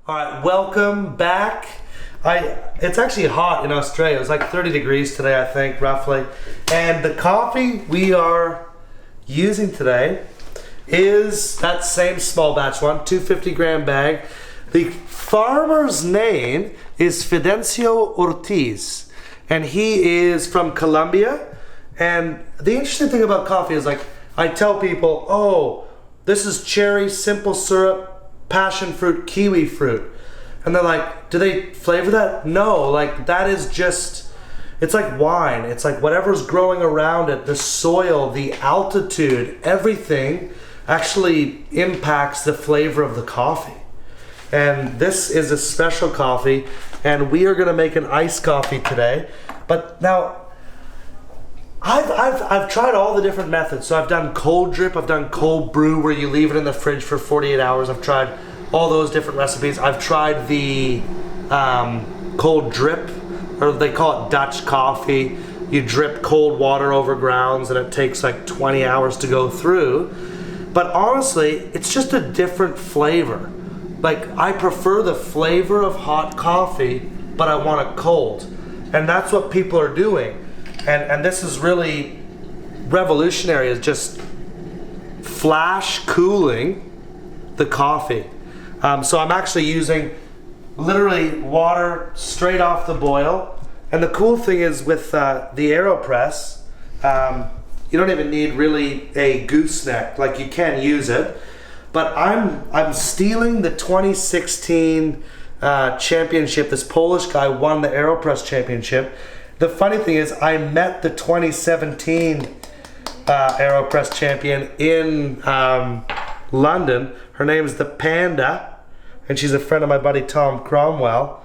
All right, welcome back. It's actually hot in Australia. It was like 30 degrees today, I think, roughly. And the coffee we are using today is that same small batch one, 250-gram bag. The farmer's name is Fidencio Ortiz, and he is from Colombia. And the interesting thing about coffee is, like, I tell people, oh, this is cherry, simple syrup, passion fruit, kiwi fruit. And they're like, do they flavor that? No, like that is just, it's like wine. It's like whatever's growing around it, the soil, the altitude, everything actually impacts the flavor of the coffee. And this is a special coffee, and we are gonna make an iced coffee today. But now, I've tried all the different methods. So I've done cold drip, I've done cold brew where you leave it in the fridge for 48 hours. I've tried all those different recipes. I've tried the cold drip, or they call it Dutch coffee. You drip cold water over grounds and it takes like 20 hours to go through. But honestly, it's just a different flavor. Like, I prefer the flavor of hot coffee, but I want it cold. And that's what people are doing. And this is really revolutionary, is just flash cooling the coffee. So I'm actually using literally water straight off the boil. And the cool thing is with the AeroPress, you don't even need really a gooseneck. Like, you can use it. But I'm stealing the 2016 championship. This Polish guy won the AeroPress championship. The funny thing is, I met the 2017 AeroPress champion in London. Her name is the Panda, and she's a friend of my buddy Tom Cromwell.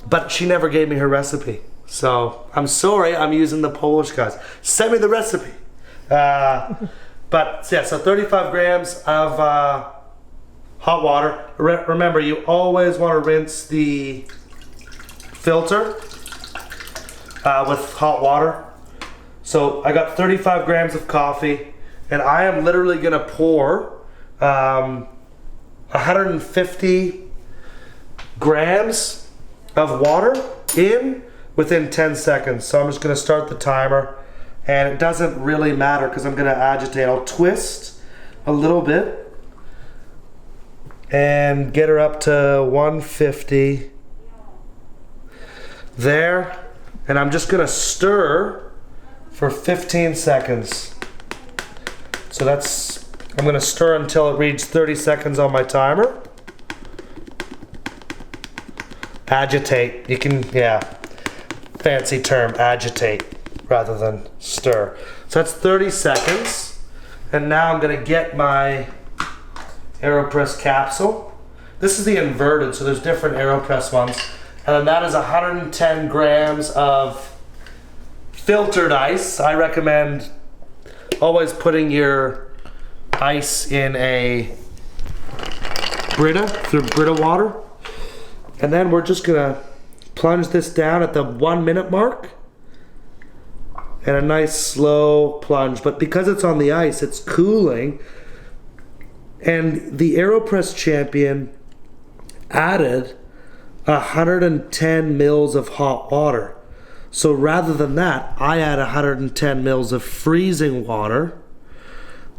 But she never gave me her recipe. So I'm sorry, I'm using the Polish guys. Send me the recipe. But yeah, so 35 grams of hot water. Remember, you always want to rinse the filter with hot water. So I got 35 grams of coffee, and I am literally gonna pour 150 grams of water in within 10 seconds. So I'm just gonna start the timer, and it doesn't really matter because I'm gonna agitate. I'll twist a little bit and get her up to 150 there. And I'm just gonna stir for 15 seconds. So I'm gonna stir until it reads 30 seconds on my timer. Agitate, fancy term, agitate rather than stir. So that's 30 seconds. And now I'm gonna get my AeroPress capsule. This is the inverted, so there's different AeroPress ones. And that is 110 grams of filtered ice. I recommend always putting your ice in a Brita water. And then we're just gonna plunge this down at the 1 minute mark. And a nice slow plunge. But because it's on the ice, it's cooling. And the AeroPress champion added 110 mils of hot water. So rather than that, I add 110 mils of freezing water,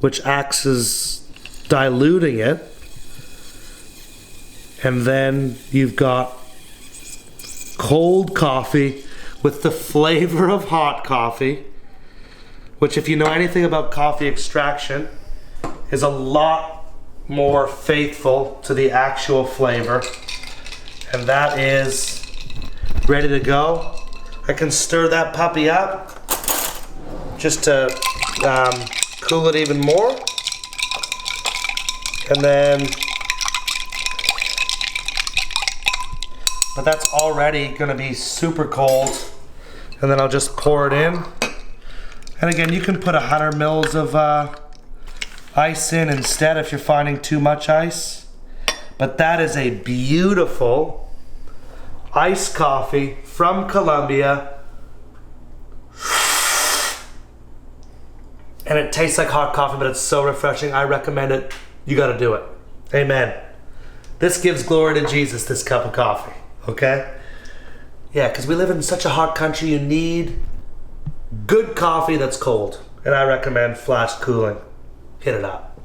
which acts as diluting it. And then you've got cold coffee with the flavor of hot coffee, which, if you know anything about coffee extraction, is a lot more faithful to the actual flavor. And that is ready to go. I can stir that puppy up just to cool it even more. And then, but that's already gonna be super cold. And then I'll just pour it in. And again, you can put 100 mils of ice in instead if you're finding too much ice. But that is a beautiful iced coffee from Colombia. And it tastes like hot coffee, but it's so refreshing. I recommend it. You gotta do it. Amen. This gives glory to Jesus, this cup of coffee, okay? Yeah, because we live in such a hot country, you need good coffee that's cold. And I recommend flash cooling. Hit it up.